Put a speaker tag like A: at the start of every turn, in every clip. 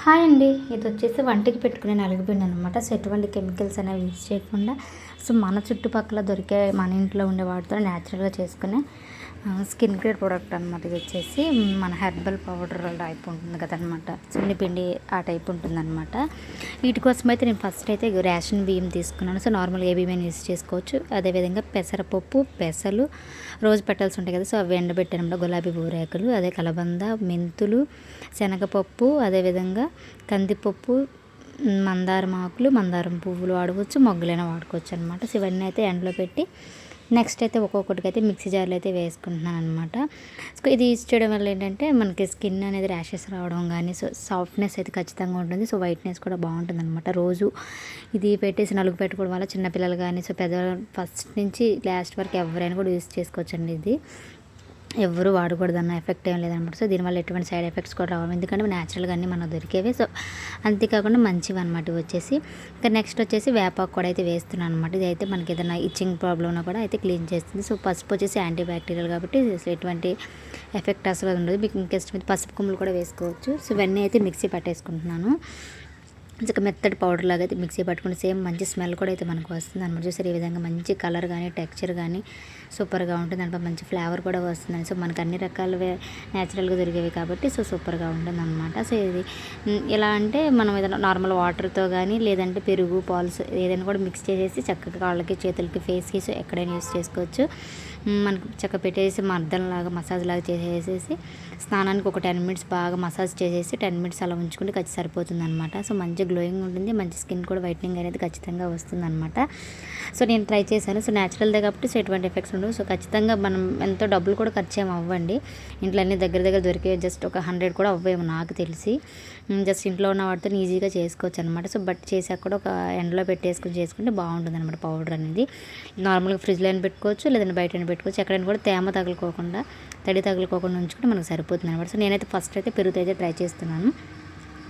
A: Hi అండి. ఇది వచ్చేసి వంటకి పెట్టుకునే నలుగుపిండి అనమాట. సో ఎటువంటి కెమికల్స్ అనేవి యూజ్ చేయకుండా మన చుట్టుపక్కల దొరికే మన ఇంట్లో ఉండే వాటితో న్యాచురల్గా చేసుకునే స్కిన్ కేర్ ప్రోడక్ట్ అనమాట. ఇది వచ్చేసి మన హెర్బల్ పౌడర్ టైప్ ఉంటుంది కదనమాట. సున్నిపిండి ఆ టైప్ ఉంటుందన్నమాట. వీటి కోసం అయితే నేను ఫస్ట్ అయితే రేషన్ బియ్యం తీసుకున్నాను. సో నార్మల్గా ఏ బియ్యం యూజ్ చేసుకోవచ్చు. అదేవిధంగా పెసరపప్పు, పెసలు, రోజు పెటల్స్ ఉంటాయి కదా, సో అవి ఎండబెట్టానమాట. గులాబీ పూరేకలు, అదే కలబంద, మెంతులు, శనగపప్పు, అదేవిధంగా కందిపప్పు, మందారం ఆకులు, మందారం పువ్వులు వాడుకోవచ్చు, మొగ్గులైనా వాడుకోవచ్చు అనమాట. సో ఇవన్నీ అయితే ఎండలో పెట్టి నెక్స్ట్ అయితే ఒక్కొక్కటికైతే మిక్సీ జార్లో అయితే వేసుకుంటున్నాను అనమాట. సో ఇది యూజ్ చేయడం వల్ల ఏంటంటే మనకి స్కిన్ అనేది ర్యాషెస్ రావడం కానీ, సో సాఫ్ట్నెస్ అయితే ఖచ్చితంగా ఉంటుంది. సో వైట్నెస్ కూడా బాగుంటుంది అనమాట. రోజు ఇది పెట్టేసి నలుగు పెట్టుకోవడం వల్ల చిన్నపిల్లలు కానీ, సో పెద్దవాళ్ళు ఫస్ట్ నుంచి లాస్ట్ వరకు ఎవరైనా కూడా యూజ్ చేసుకోవచ్చండి. ఇది ఎవరు వాడకూడదన్న ఎఫెక్ట్ ఏం లేదనమాట. సో దీనివల్ల ఎటువంటి సైడ్ ఎఫెక్ట్స్ కూడా రావు, ఎందుకంటే న్యాచురల్గా అన్నీ మనకు దొరికేవి. సో అంతేకాకుండా మంచివి అనమాట ఇవి వచ్చేసి. ఇంకా నెక్స్ట్ వచ్చేసి వేపాకు కూడా అయితే వేస్తున్నాను అనమాట. ఇది అయితే మనకి ఏదైనా ఇచ్చింగ్ ప్రాబ్లమ్ ఉన్నా కూడా అయితే క్లీన్ చేస్తుంది. సో పసుపు వచ్చేసి యాంటీ బ్యాక్టీరియల్ కాబట్టి ఎటువంటి ఎఫెక్ట్ అసలు ఉండదు. మీకు ఇంకా ఇష్టం పసుపు కొమ్ములు కూడా వేసుకోవచ్చు. సో ఇవన్నీ అయితే మిక్సీ పట్టేసుకుంటున్నాను. ఇక మెత్తటి పౌడర్ లాగా అయితే మిక్సీ పట్టుకుంటే సేమ్ మంచి స్మెల్ కూడా అయితే మనకు వస్తుంది అనమాట. చూసారు ఈ విధంగా మంచి కలర్ కానీ, టెక్స్చర్ కానీ సూపర్గా ఉంటుంది. దాంట్లో మంచి ఫ్లేవర్ కూడా వస్తుందండి. సో మనకు అన్ని రకాలవే న్యాచురల్గా దొరికేవి కాబట్టి సో సూపర్గా ఉంటుంది అనమాట. సో ఇది ఎలా అంటే మనం ఏదైనా నార్మల్ వాటర్తో కానీ, లేదంటే పెరుగు, పాల్స్ ఏదైనా కూడా మిక్స్ చేసేసి చక్కగా కాళ్ళకి, చేతులకి, ఫేస్కి సో ఎక్కడైనా యూస్ చేసుకోవచ్చు. మనకు చక్క పెట్టేసి మర్దనలాగా మసాజ్ లాగా చేసేసి స్నానానికి ఒక 10 మినిట్స్ బాగా మసాజ్ చేసేసి 10 మినిట్స్ అలా ఉంచుకుంటే ఖచ్చితంగా సరిపోతుంది అనమాట. సో మంచి గ్లోయింగ్ ఉంటుంది, మంచి స్కిన్ కూడా వైట్నింగ్ అనేది ఖచ్చితంగా వస్తుంది అనమాట. సో నేను ట్రై చేశాను. సో న్యాచురల్దే కాబట్టి సో ఎటువంటి ఎఫెక్ట్స్ ఉండవు. సో ఖచ్చితంగా మనం ఎంతో డబ్బులు కూడా ఖర్చు ఏమి అవ్వండి. ఇంట్లో అన్నీ దగ్గర దొరికే జస్ట్ ఒక 100 కూడా అవ్వేమో నాకు తెలిసి. జస్ట్ ఇంట్లో ఉన్న వాటితో ఈజీగా చేసుకోవచ్చు అనమాట. సో బట్ చేసాక కూడా ఒక ఎండలో చేసుకుంటే బాగుంటుంది అనమాట. పౌడర్ అనేది నార్మల్గా ఫ్రిడ్జ్లో పెట్టుకోవచ్చు, లేదంటే బయట పెట్టుకోవచ్చు. ఎక్కడైనా కూడా తేమ తగులుకోకుండా, తడి తగులుకోకుండా ఉంచుకుంటే మనకు సరిపోతుంది అనమాట. సో నేనైతే ఫస్ట్ అయితే పెరుగుతో అయితే ట్రై చేస్తున్నాను.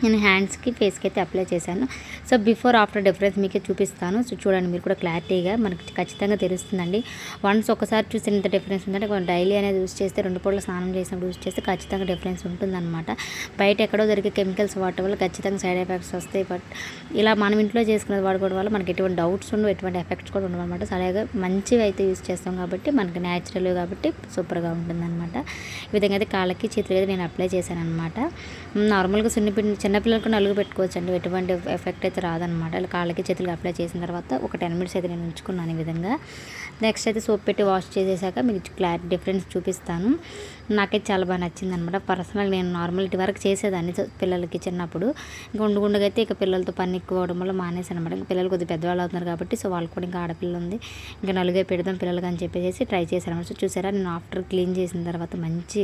A: నేను హ్యాండ్స్కి, ఫేస్కి అయితే అప్లై చేశాను. సో బిఫోర్ ఆఫ్టర్ డిఫరెన్స్ మీకే చూపిస్తాను. సో చూడండి, మీరు కూడా క్లారిటీగా మనకి ఖచ్చితంగా తెలుస్తుందండి. వన్స్ ఒకసారి చూసిన ఇంత డిఫరెన్స్ ఉందంటే డైలీ అనేది యూస్ చేస్తే, 2 పూటలు స్నానం చేసినప్పుడు యూస్ చేస్తే ఖచ్చితంగా డిఫరెన్స్ ఉంటుందన్నమాట. బయట ఎక్కడో దొరికే కెమికల్స్ వాడటం వల్ల ఖచ్చితంగా సైడ్ ఎఫెక్ట్స్ వస్తాయి. బట్ ఇలా మనం ఇంట్లో చేసుకునేది వాడుకోవడం వల్ల మనకి ఎటువంటి డౌట్స్ ఉండవు, ఎటువంటి ఎఫెక్ట్స్ కూడా ఉండవు అనమాట. సో అలాగే మంచివి అయితే యూస్ చేస్తాం కాబట్టి మనకి న్యాచురల్ కాబట్టి సూపర్గా ఉంటుందన్నమాట. ఈ విధంగా అయితే కాళ్ళకి, చేతులకి అయితే నేను అప్లై చేశాను అనమాట. నార్మల్గా సున్నిపిండి చిన్నపిల్లలకు నలుగు పెట్టుకోవచ్చు అండి, ఎటువంటి ఎఫెక్ట్ అయితే రాదనమాట. ఇలా కాళ్ళకి, చేతులకి అప్లై చేసిన తర్వాత ఒక 10 మినిట్స్ అయితే నేను ఉంచుకున్నాను ఈ విధంగా. నెక్స్ట్ అయితే సోప్ పెట్టి వాష్ చేసేసాక మీకు క్లారిటీ డిఫరెన్స్ చూపిస్తాను. నాకైతే చాలా బాగా నచ్చింది అనమాట. పర్సనల్ నేను నార్మల్ ఇటు వరకు చేసేదాన్ని పిల్లలకి చిన్నప్పుడు. ఇంకా ఉండుగుండగా అయితే ఇక పిల్లలతో పని ఎక్కువ అవడం వల్ల మానేసాను అనమాట. ఇంకా పిల్లలు కొద్దిగా పెద్దవాళ్ళు అవుతున్నారు కాబట్టి సో వాళ్ళకి కూడా ఇంకా ఆడపిల్ల ఉంది, ఇంకా నలుగే పెడదాం పిల్లలకి అని చెప్పేసి ట్రై చేశాను అనమాట. సో చూసారా, నేను ఆఫ్టర్ క్లీన్ చేసిన తర్వాత మంచి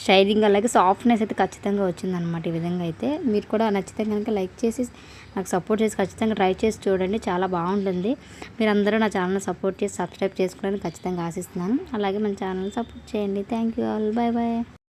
A: షైనింగ్ అలాగే సాఫ్ట్నెస్ అయితే ఖచ్చితంగా వచ్చిందనమాట. ఈ విధంగా అయితే మీరు కూడా నచ్చితే కనుక లైక్ చేసి నాకు సపోర్ట్ చేసి ఖచ్చితంగా ట్రై చేసి చూడండి, చాలా బాగుంటుంది. మీరందరూ నా ఛానల్ని సపోర్ట్ చేసి సబ్స్క్రైబ్ చేసుకోవడానికి ఖచ్చితంగా ఆశిస్తున్నాను. అలాగే మన ఛానల్ని సపోర్ట్ చేయండి. Thank you all. Bye bye.